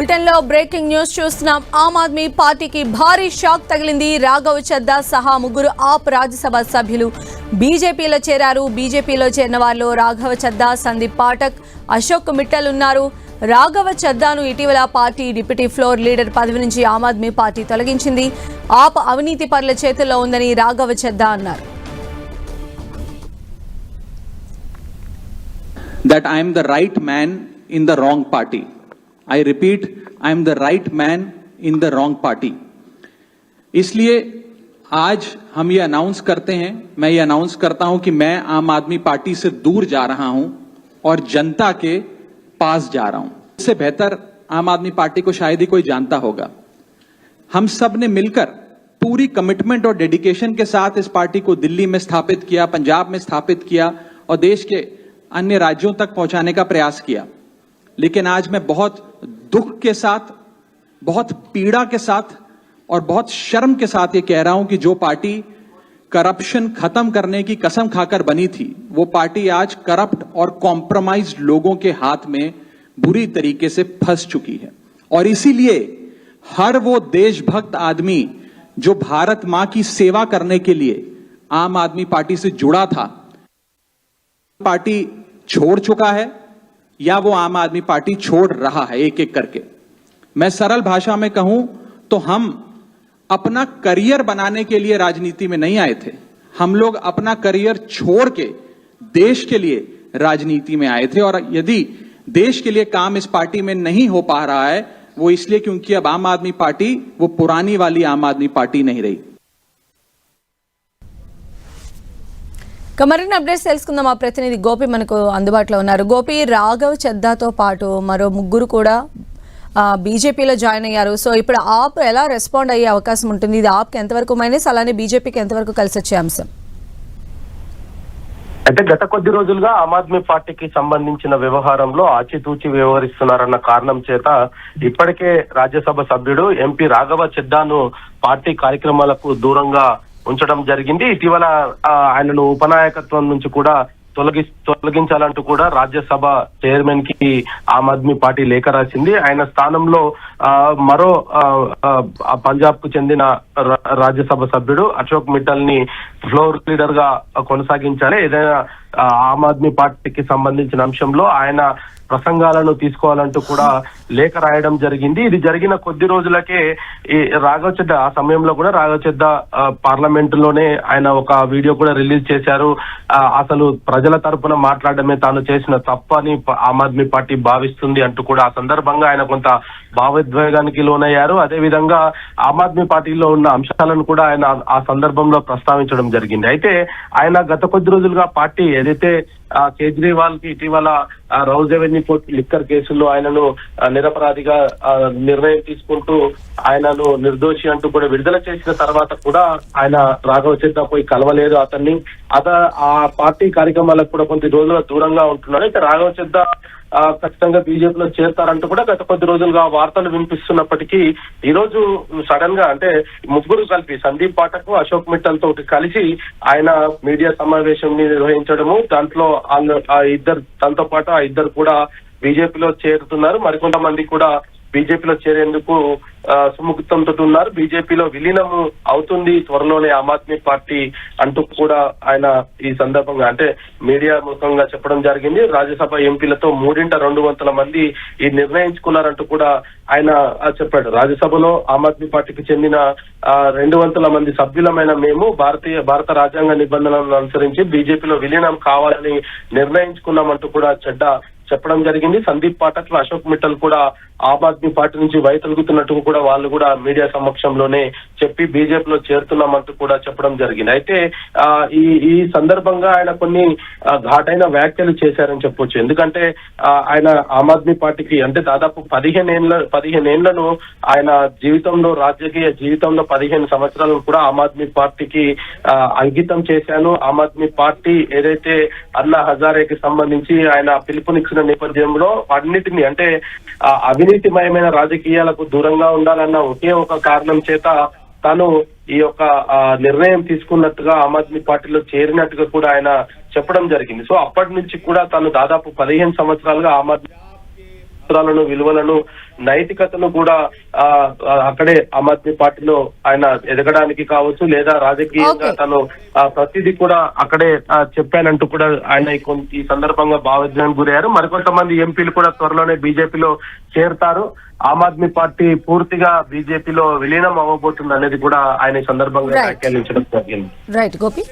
Bulletin లో breaking news చూస్తున్నాం. ఆమ్ ఆద్మీ పార్టీకి భారీ షాక్ తగిలింది. రాఘవ్ చద్దా సహా ముగ్గురు ఆప్ రాజ్యసభ సభ్యులు బీజేపీలో చేరారు. బీజేపీలో చేరిన వారిలో రాఘవ చద్దా, సందీప్ పాఠక్, అశోక్ మిట్టల్ ఉన్నారు. రాఘవ చద్దాను ఇటీవల పార్టీ డిప్యూటీ ఫ్లోర్ లీడర్ పదవి నుంచి ఆమ్ ఆద్మీ పార్టీ తొలగించింది. ఆప్ అవినీతి పరుల చేతుల్లో ఉందని రాఘవ చద్దా అన్నారు. That I am the right man in the wrong party. I repeat, I am the right man in the wrong party. इसलिए आज हम ये अनाउंस करते हैं, मैं ये अनाउंस करता हूं कि मैं आम आदमी पार्टी से दूर जा रहा हूं और जनता के पास जा रहा हूं. इससे बेहतर आम आदमी पार्टी को शायद ही कोई जानता होगा. हम सब ने मिलकर पूरी कमिटमेंट और डेडिकेशन के साथ इस पार्टी को दिल्ली में स्थापित किया, पंजाब में स्थापित किया और देश के अन्य राज्यों तक पहुंचाने का प्रयास किया. लेकिन आज मैं बहुत दुख के साथ, बहुत पीड़ा के साथ और बहुत शर्म के साथ ये कह रहा हूं कि जो पार्टी करप्शन खत्म करने की कसम खाकर बनी थी, वो पार्टी आज करप्ट और कॉम्प्रोमाइज्ड लोगों के हाथ में बुरी तरीके से फंस चुकी है. और इसीलिए हर वो देशभक्त आदमी जो भारत मां की सेवा करने के लिए आम आदमी पार्टी से जुड़ा था, पार्टी छोड़ चुका है या वो आम आदमी पार्टी छोड़ रहा है एक एक करके. मैं सरल भाषा में कहूं तो हम अपना करियर बनाने के लिए राजनीति में नहीं आए थे. हम लोग अपना करियर छोड़ के देश के लिए राजनीति में आए थे. और यदि देश के लिए काम इस पार्टी में नहीं हो पा रहा है, वो इसलिए क्योंकि अब आम आदमी पार्टी वो पुरानी वाली आम आदमी पार्टी नहीं रही. మరిన్ని అప్డేట్స్ తెలుసుకుందాం. మా ప్రతినిధి గోపి మనకు అందుబాటులో ఉన్నారు. గోపి, రాఘవ్ చద్దాతో పాటు మరో ముగ్గురు కూడా బీజేపీలో జాయిన్ అయ్యారు. సో ఇప్పుడు ఆప్ ఎలా రెస్పాండ్ అయ్యే అవకాశం ఉంటుంది? ఇది ఆప్కి ఎంతవరకు మైనస్, అలానే బీజేపీకి ఎంతవరకు కలిసి వచ్చే అంశం? అంటే గత కొద్ది రోజులుగా ఆమ్ ఆద్మీ పార్టీకి సంబంధించిన వ్యవహారంలో ఆచితూచి వ్యవహరిస్తున్నారన్న కారణం చేత ఇప్పటికే రాజ్యసభ సభ్యుడు ఎంపీ రాఘవ చద్దాను పార్టీ కార్యక్రమాలకు దూరంగా ఉంచడం జరిగింది. ఇటీవల ఆయనను ఉపనాయకత్వం నుంచి కూడా తొలగించాలంటూ కూడా రాజ్యసభ చైర్మన్ కి ఆమ్ ఆద్మీ పార్టీ లేఖ రాసింది. ఆయన స్థానంలో మరో పంజాబ్ కు చెందిన రాజ్యసభ సభ్యుడు అశోక్ మిట్టల్ ని ఫ్లోర్ లీడర్ గా కొనసాగించాలి. ఏదైనా ఆమ్ ఆద్మీ పార్టీకి సంబంధించిన అంశంలో ఆయన ప్రసంగాలను తీసుకోవాలంటూ కూడా లేఖ రాయడం జరిగింది. ఇది జరిగిన కొద్ది రోజులకే ఈ రాఘవ్ చద్దా, ఆ సమయంలో కూడా రాఘవ్ చద్దా పార్లమెంట్ లోనే ఆయన ఒక వీడియో కూడా రిలీజ్ చేశారు. అసలు ప్రజల తరపున మాట్లాడమే తాను చేసిన తప్పు అని ఆమ్ ఆద్మీ పార్టీ భావిస్తుంది అంటూ కూడా ఆ సందర్భంగా ఆయన కొంత భావోద్వేగానికి లోనయ్యారు. అదే విధంగా ఆమ్ ఆద్మీ పార్టీలో ఉన్న అంశాలను కూడా ఆయన ఆ సందర్భంలో ప్రస్తావించడం జరిగింది. అయితే ఆయన గత కొద్ది రోజులుగా పార్టీ ఏదైతే కేజ్రీవాల్ కి ఇటీవల రౌజ్ రెవెన్యూ కోర్టు లిక్కర్ కేసుల్లో ఆయనను నిరపరాధిగా నిర్ణయం తీసుకుంటూ ఆయనను నిర్దోషి అంటూ కూడా విడుదల చేసిన తర్వాత కూడా ఆయన రాఘవ చద్దా పోయి కలవలేదు అతన్ని. ఆ పార్టీ కార్యక్రమాలకు కూడా కొద్ది రోజుల దూరంగా ఉంటున్నాడు. అయితే రాఘవ చద్దా ఖచ్చితంగా బీజేపీలో చేరతారంటూ కూడా గత కొద్ది రోజులుగా వార్తలు వినిపిస్తున్నప్పటికీ ఈ రోజు సడన్ గా అంటే ముగ్గురు కలిపి సందీప్ పాఠక్, అశోక్ మిట్టల్ తోటి కలిసి ఆయన మీడియా సమావేశం నిర్వహించడము, దాంట్లో దాంతో పాటు ఆ ఇద్దరు కూడా బీజేపీలో చేరుతున్నారు. మరికొంతమంది కూడా బీజేపీలో చేరేందుకు సుముఖతంతో ఉన్నారు. బీజేపీలో విలీనము అవుతుంది త్వరలోనే ఆమ్ ఆద్మీ పార్టీ అంటూ కూడా ఆయన ఈ సందర్భంగా అంటే మీడియా ముఖంగా చెప్పడం జరిగింది. రాజ్యసభ ఎంపీలతో 3/2 మంది ఈ నిర్ణయించుకున్నారంటూ కూడా ఆయన చెప్పాడు. రాజ్యసభలో ఆమ్ ఆద్మీ పార్టీకి చెందిన 200 మంది సభ్యులమైన మేము భారత రాజ్యాంగ నిబంధనలను అనుసరించి బీజేపీలో విలీనం కావాలని నిర్ణయించుకున్నామంటూ కూడా చెప్పడం జరిగింది. సందీప్ పాఠక్, అశోక్ మిట్టల్ కూడా ఆమ్ ఆద్మీ పార్టీ నుంచి వైతొలుగుతున్నట్టు కూడా వాళ్ళు కూడా మీడియా సమక్షంలోనే చెప్పి బీజేపీలో చేరుతున్నామంటూ కూడా చెప్పడం జరిగింది. అయితే ఈ సందర్భంగా ఆయన కొన్ని ఘాటైన వ్యాఖ్యలు చేశారని చెప్పొచ్చు. ఎందుకంటే ఆయన ఆమ్ ఆద్మీ పార్టీకి అంటే దాదాపు 15 ఏళ్లను ఆయన జీవితంలో, రాజకీయ జీవితంలో 15 సంవత్సరాలను కూడా ఆమ్ ఆద్మీ పార్టీకి అంకితం చేశాను. ఆమ్ ఆద్మీ పార్టీ ఏదైతే అన్నా హజారేకి సంబంధించి ఆయన పిలుపునిచ్చిన నేపథ్యంలో అన్నిటినీ అంటే అవినీతిమయమైన రాజకీయాలకు దూరంగా ఉండాలన్న ఒకే ఒక కారణం చేత తాను ఈ యొక్క నిర్ణయం తీసుకున్నట్టుగా ఆమ్ ఆద్మీ పార్టీలో చేరినట్టుగా కూడా ఆయన చెప్పడం జరిగింది. సో అప్పటి నుంచి కూడా తాను దాదాపు 15 సంవత్సరాలుగా ఆమ్ ఆద్మీ సూత్రాలను విలువలను నైతికతను కూడా అక్కడే ఆమ్ ఆద్మీ పార్టీలో ఆయన ఎదగడానికి కావచ్చు లేదా రాజకీయంగా తను ప్రతిదీ కూడా అక్కడే చెప్పానంటూ కూడా ఆయన ఈ సందర్భంగా భావోద్వేగానికి గురయ్యారు. మరికొంతమంది ఎంపీలు కూడా త్వరలోనే బీజేపీలో చేరుతారు. ఆమ్ ఆద్మీ పార్టీ పూర్తిగా బీజేపీలో విలీనం అవ్వబోతుంది అనేది కూడా ఆయన ఈ సందర్భంగా వ్యాఖ్యానించడం జరిగింది. రైట్ గోపి.